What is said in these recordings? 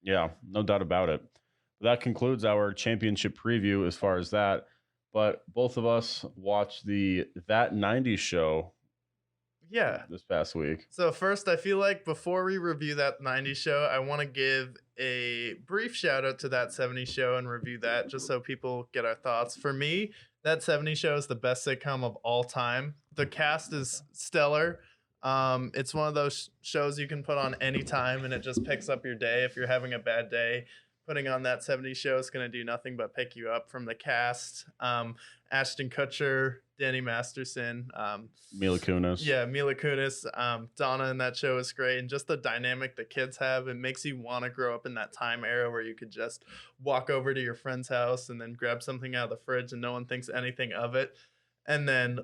Yeah, no doubt about it. That concludes our championship preview as far as that. But both of us watched the That 90s show Yeah. this past week. So first, I feel like before we review that 90s show, I want to give a brief shout out to that 70s show and review that just so people get our thoughts. For me, that 70s show is the best sitcom of all time. The cast is stellar. It's one of those shows you can put on anytime and it just picks up your day. If you're having a bad day, putting on that 70s show is going to do nothing but pick you up. From the cast. Ashton Kutcher, Danny Masterson, Mila Kunis. yeah, Mila Kunis, Donna in that show is great, and just the dynamic the kids have, it makes you want to grow up in that time era where you could just walk over to your friend's house and then grab something out of the fridge and no one thinks anything of it. And then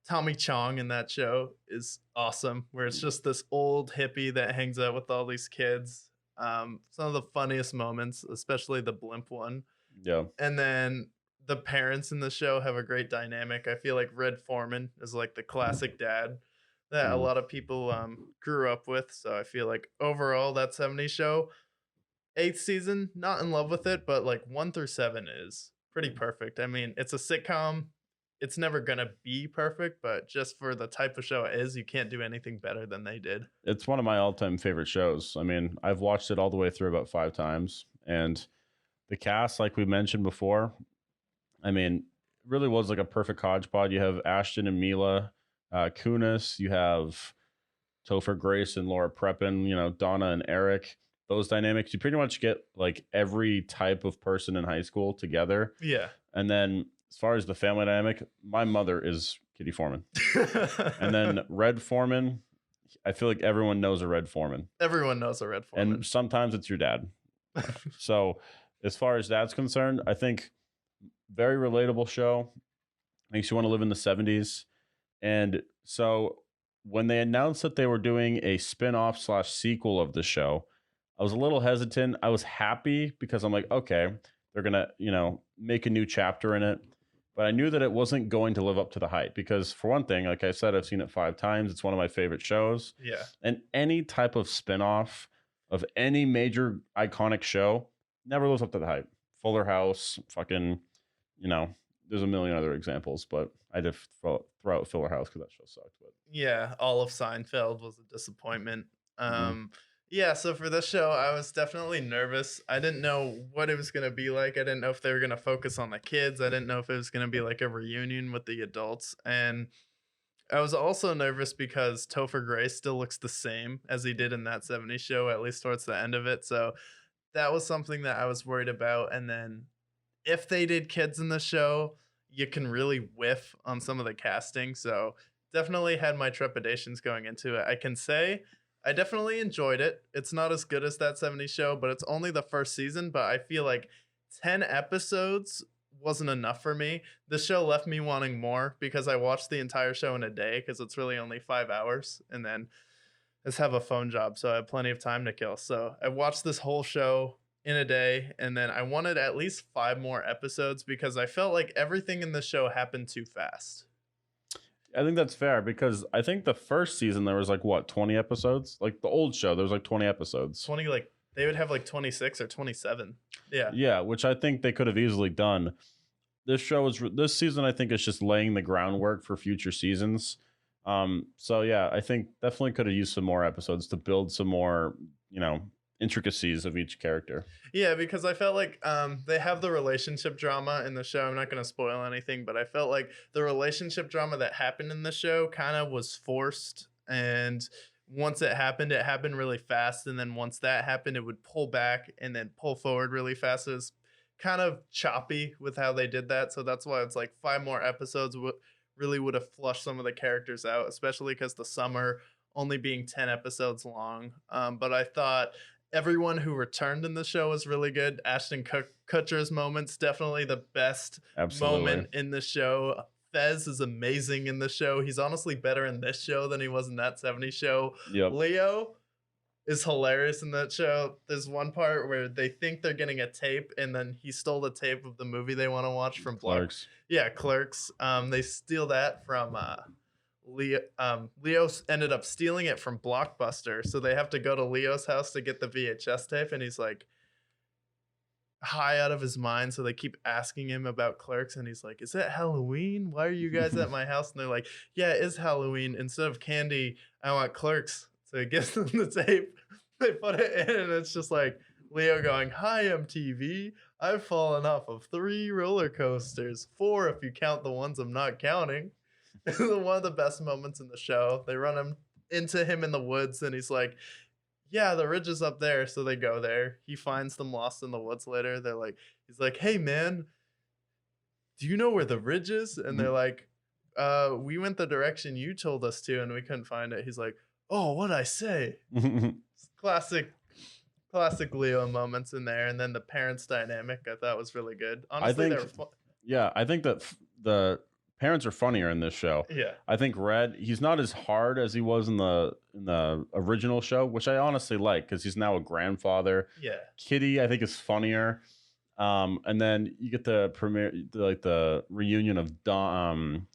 Tommy Chong in that show is awesome, where it's just this old hippie that hangs out with all these kids. Some of the funniest moments, especially the blimp one. Yeah. And then the parents in the show have a great dynamic. I feel like Red Foreman is like the classic dad that a Mhm. lot of people grew up with. So I feel like overall that 70s show, eighth season, not in love with it, but like 1 through 7 is pretty perfect. I mean, it's a sitcom. It's never gonna be perfect, but just for the type of show it is, you can't do anything better than they did. It's one of my all-time favorite shows. I mean, I've watched it all the way through about 5 times, and the cast, like we mentioned before, I mean, really was like a perfect hodgepodge. You have Ashton and Mila Kunis, you have Topher Grace and Laura Prepon, Donna and Eric. Those dynamics, you pretty much get like every type of person in high school together. Yeah. And then as far as the family dynamic, my mother is Kitty Foreman. And then Red Foreman, I feel like everyone knows a Red Foreman. Everyone knows a Red Foreman. And sometimes it's your dad. So as far as that's concerned, I think very relatable show. Makes you want to live in the 70s. And so when they announced that they were doing a spin-off slash sequel of the show, I was a little hesitant. I was happy because I'm like, okay, they're gonna, make a new chapter in it. But I knew that it wasn't going to live up to the hype because, for one thing, like I said, I've seen it 5 times. It's one of my favorite shows. Yeah. And any type of spin-off of any major iconic show never lives up to the hype. Fuller House, fucking, there's a million other examples, but I did throw out Fuller House because that show sucked. But Yeah, all of Seinfeld was a disappointment. mhm. Yeah, so for this show, I was definitely nervous. I didn't know what it was going to be like. I didn't know if they were going to focus on the kids. I didn't know if it was going to be like a reunion with the adults. And I was also nervous because Topher Grace still looks the same as he did in that 70s show, at least towards the end of it. So that was something that I was worried about. And then if they did kids in the show, you can really whiff on some of the casting. So definitely had my trepidations going into it. I can say I definitely enjoyed it. It's not as good as that 70s show, but it's only the first season. But I feel like 10 episodes wasn't enough for me. The show left me wanting more because I watched the entire show in a day because it's really only 5 hours. And then I just have a phone job, so I have plenty of time to kill. So I watched this whole show in a day, and then I wanted at least 5 more episodes because I felt like everything in the show happened too fast. I think that's fair because I think the first season there was like what 20 episodes. Like the old show, there was like 20 episodes. 20, like they would have like 26 or 27. Yeah. Yeah, which I think they could have easily done. This season. I think is just laying the groundwork for future seasons. So yeah, I think definitely could have used some more episodes to build some more, intricacies of each character. Yeah, because I felt like they have the relationship drama in the show. I'm not going to spoil anything, but I felt like the relationship drama that happened in the show kind of was forced. And once it happened really fast. And then once that happened, it would pull back and then pull forward really fast. It was kind of choppy with how they did that. So that's why it's like 5 more episodes really would have flushed some of the characters out, especially because the summer only being 10 episodes long. But I thought everyone who returned in the show was really good. Ashton Kutcher's moment's definitely the best Absolutely. moment in the show. Fez is amazing in the show. He's honestly better in this show than he was in that 70s show. Yep. Leo is hilarious in that show. There's one part where they think they're getting a tape, and then he stole the tape of the movie they want to watch from Clerks. Yeah, Clerks. They steal that from Leo ended up stealing it from Blockbuster, so they have to go to Leo's house to get the VHS tape, and he's like high out of his mind. So they keep asking him about Clerks, and he's like, "Is it Halloween? Why are you guys at my house?" And they're like, "Yeah, it is Halloween. Instead of candy, I want Clerks." So he gives them the tape. They put it in, and it's just like Leo going, "Hi, MTV. I've fallen off of 3 roller coasters, 4 if you count the ones I'm not counting." One of the best moments in the show. They run him into him in the woods, and he's like, "Yeah, the ridge is up there." So they go there. He finds them lost in the woods later. He's like, "Hey man, do you know where the ridge is?" And they're like, "We went the direction you told us to, and we couldn't find it." He's like, "Oh, what'd I say?" Classic, classic Leo moments in there, and then the parents' dynamic I thought was really good. Honestly, they were fun. Yeah, I think that the parents are funnier in this show. Yeah, I think Red, he's not as hard as he was in the original show, which I honestly like because he's now a grandfather. yeah, Kitty, I think, is funnier. And then you get the the reunion of Bob.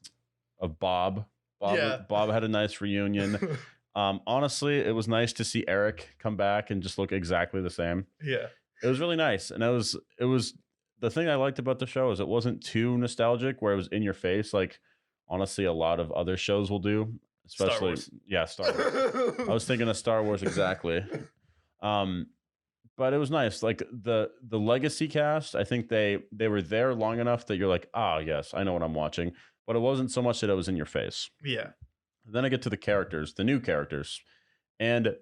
Yeah. Bob had a nice reunion. Honestly, it was nice to see Eric come back and just look exactly the same. yeah, It was really nice, and it was the thing I liked about the show is it wasn't too nostalgic, where it was in your face, like honestly a lot of other shows will do, Star especially Wars. Star Wars. I was thinking of Star Wars exactly. But it was nice. Like the legacy cast, I think they were there long enough that you're like, ah, yes, I know what I'm watching. But it wasn't so much that it was in your face. Yeah, Then I get to the characters, the new characters. And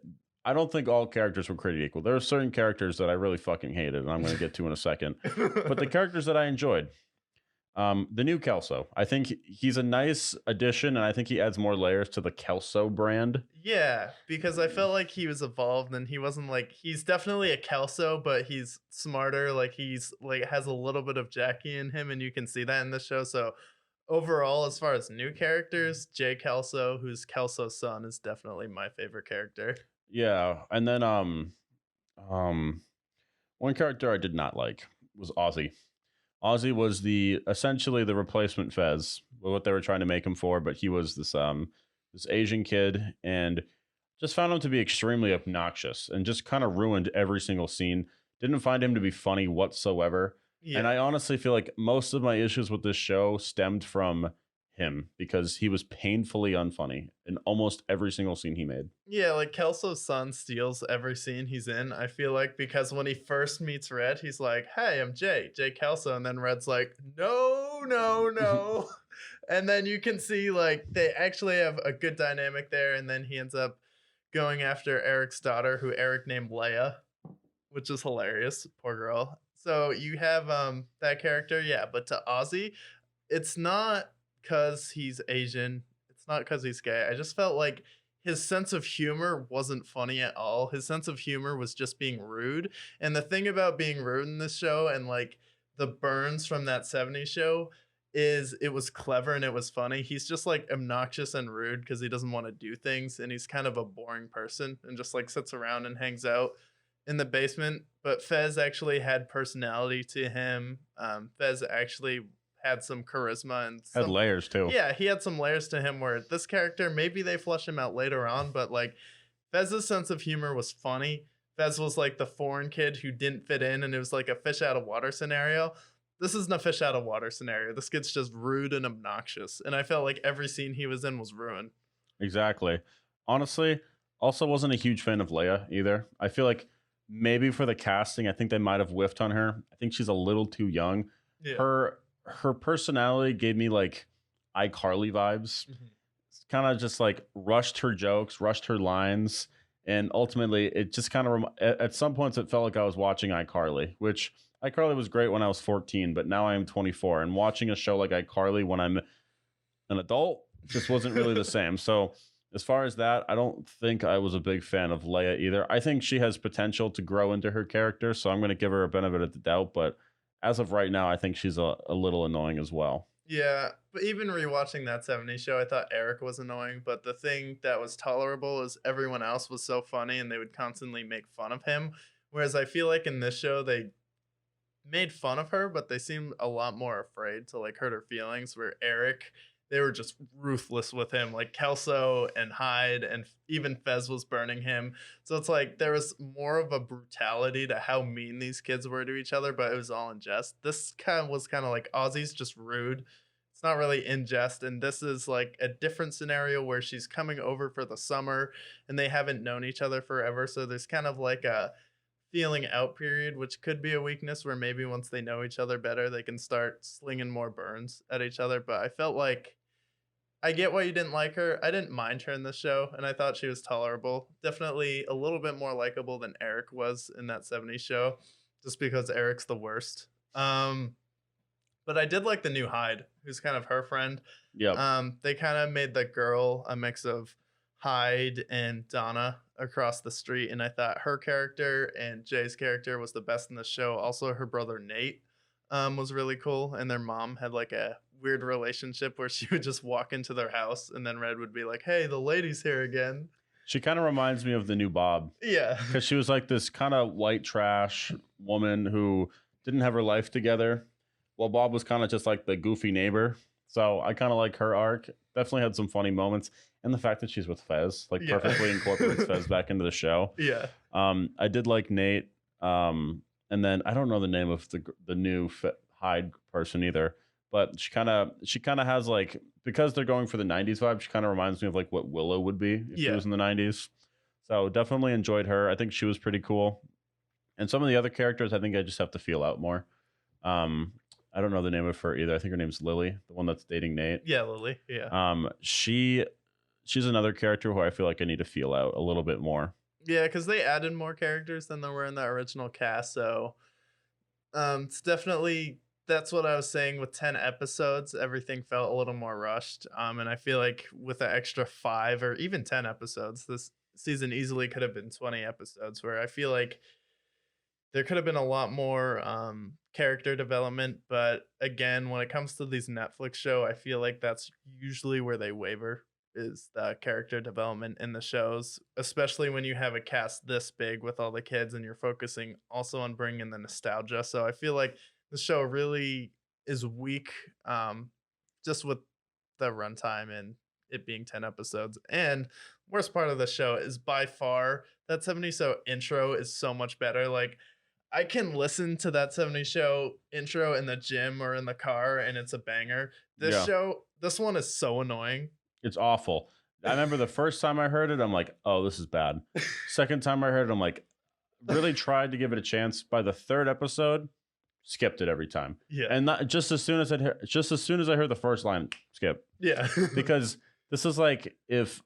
I don't think all characters were created equal. There are certain characters that I really fucking hated, and I'm going to get to in a second. But the characters that I enjoyed, the new Kelso, I think he's a nice addition, and I think he adds more layers to the Kelso brand. yeah, because I felt like he was evolved, and he wasn't like he's definitely a Kelso, but he's smarter. Like he's like has a little bit of Jackie in him, and you can see that in the show. So overall, as far as new characters, Jay Kelso, who's Kelso's son, is definitely my favorite character. Yeah, and then one character I did not like was Ozzy. Ozzy was essentially the replacement Fez, what they were trying to make him for, but he was this Asian kid, and just found him to be extremely obnoxious and just kind of ruined every single scene. Didn't find him to be funny whatsoever. Yeah. And I honestly feel like most of my issues with this show stemmed from him because he was painfully unfunny in almost every single scene he made. Yeah, like Kelso's son steals every scene he's in. I feel like because when he first meets Red, he's like, "Hey, I'm Jay Kelso," and then Red's like, "No, no, no," and then you can see like they actually have a good dynamic there. And then he ends up going after Eric's daughter, who Eric named Leia, which is hilarious. Poor girl. So you have that character, yeah. But to Ozzy, it's not because he's Asian. It's not because he's gay. I just felt like his sense of humor wasn't funny at all. His sense of humor was just being rude. And the thing about being rude in this show and like the burns from that 70s show is it was clever and it was funny. He's just like obnoxious and rude because he doesn't want to do things. And he's kind of a boring person and just like sits around and hangs out in the basement. But Fez actually had personality to him. Fez actually had some charisma and Had layers too. yeah, he had some layers to him where this character, maybe they flesh him out later on, but like Fez's sense of humor was funny. Fez was like the foreign kid who didn't fit in, and it was like a fish out of water scenario. This isn't a fish out of water scenario. This kid's just rude and obnoxious. And I felt like every scene he was in was ruined. Exactly. Honestly, also wasn't a huge fan of Leia either. I feel like maybe for the casting, I think they might have whiffed on her. I think she's a little too young. Yeah. Her personality gave me like iCarly vibes. It's kind of just like rushed her jokes, rushed her lines, and ultimately it just kind of at some points it felt like I was watching iCarly, which iCarly was great when I was 14, but now I am 24, and watching a show like iCarly when I'm an adult just wasn't really the same. So as far as that, I don't think I was a big fan of Leia either. I think she has potential to grow into her character, so I'm going to give her a benefit of the doubt, but as of right now, I think she's a little annoying as well. Yeah, but even rewatching that 70s show, I thought Eric was annoying, but the thing that was tolerable is everyone else was so funny and they would constantly make fun of him. Whereas I feel like in this show, they made fun of her, but they seemed a lot more afraid to like hurt her feelings, where Eric they were just ruthless with him. Like Kelso and Hyde and even Fez was burning him. So it's like there was more of a brutality to how mean these kids were to each other, but it was all in jest. This was kind of like Ozzy's just rude. It's not really in jest. And this is like a different scenario where she's coming over for the summer and they haven't known each other forever. So there's kind of like a feeling out period, which could be a weakness where maybe once they know each other better, they can start slinging more burns at each other. But I felt like I get why you didn't like her. I didn't mind her in the show, and I thought she was tolerable. Definitely a little bit more likable than Eric was in that 70s show, just because Eric's the worst. But I did like the new Hyde, who's kind of her friend. Yep. They kind of made the girl a mix of Hyde and Donna across the street, and I thought her character and Jay's character was the best in the show. Also, her brother Nate was really cool, and their mom had like a weird relationship where she would just walk into their house, and then Red would be like, "Hey, the lady's here again." She kind of reminds me of the new Bob. Yeah, because she was like this kind of white trash woman who didn't have her life together. Well, Bob was kind of just like the goofy neighbor. So I kind of like her arc. Definitely had some funny moments. And the fact that she's with Fez, like perfectly incorporates Fez back into the show. Yeah. I did like Nate. And then I don't know the name of the new Hyde person either. But she kind of has like, because they're going for the 90s vibe, she kind of reminds me of like what Willow would be if she was in the 90s. So definitely enjoyed her. I think she was pretty cool. And some of the other characters, I think I just have to feel out more. I don't know the name of her either. I think her name's Lily, the one that's dating Nate. Yeah, Lily. Yeah. She's another character who I feel like I need to feel out a little bit more. Yeah, because they added more characters than there were in the original cast. So it's definitely, that's what I was saying with 10 episodes. Everything felt a little more rushed. And I feel like with the extra 5 or even 10 episodes, this season easily could have been 20 episodes, where I feel like there could have been a lot more character development. But again, when it comes to these Netflix show, I feel like that's usually where they waver, is the character development in the shows, especially when you have a cast this big with all the kids and you're focusing also on bringing the nostalgia. So I feel like the show really is weak, just with the runtime and it being 10 episodes. And worst part of the show is by far that 70s show intro is so much better. Like, I can listen to that 70s show intro in the gym or in the car and it's a banger. This one is so annoying. It's awful. I remember the first time I heard it, I'm like, oh, this is bad. Second time I heard it, I'm like, really tried to give it a chance. By the third episode, skipped it every time. Yeah. And not, just as soon as I heard the first line, skip. Yeah. Because this is like, if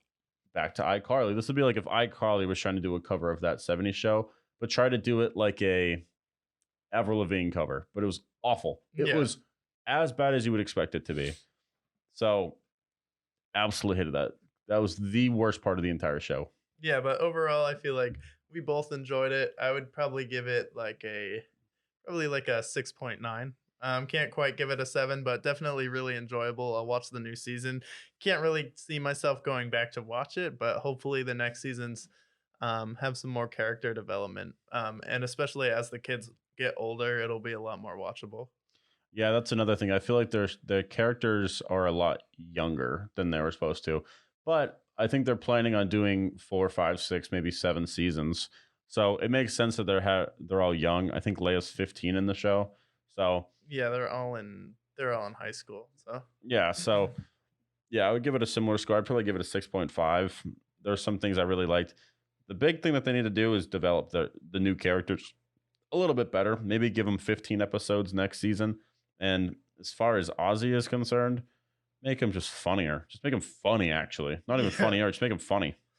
back to iCarly, this would be like if iCarly was trying to do a cover of that 70s show, but try to do it like a Avril Lavigne cover, but it was awful. It was as bad as you would expect it to be. So absolutely hated that. That was the worst part of the entire show. Yeah, but overall, I feel like we both enjoyed it. I would probably give it like a 6.9. Can't quite give it a 7, but definitely really enjoyable. I'll watch the new season. Can't really see myself going back to watch it, but hopefully the next seasons have some more character development. And especially as the kids get older, it'll be a lot more watchable. Yeah, that's another thing. I feel like the characters are a lot younger than they were supposed to, but I think they're planning on doing 4, 5, 6, maybe 7 seasons. So it makes sense that they're all young. I think Leia's 15 in the show. So yeah, they're all in high school. So yeah, I would give it a similar score. I'd probably give it a 6.5. There's some things I really liked. The big thing that they need to do is develop the new characters a little bit better. Maybe give them 15 episodes next season. And as far as Ozzy is concerned, make him just funnier. Just make him funny, actually. Not even funnier, just make him funny.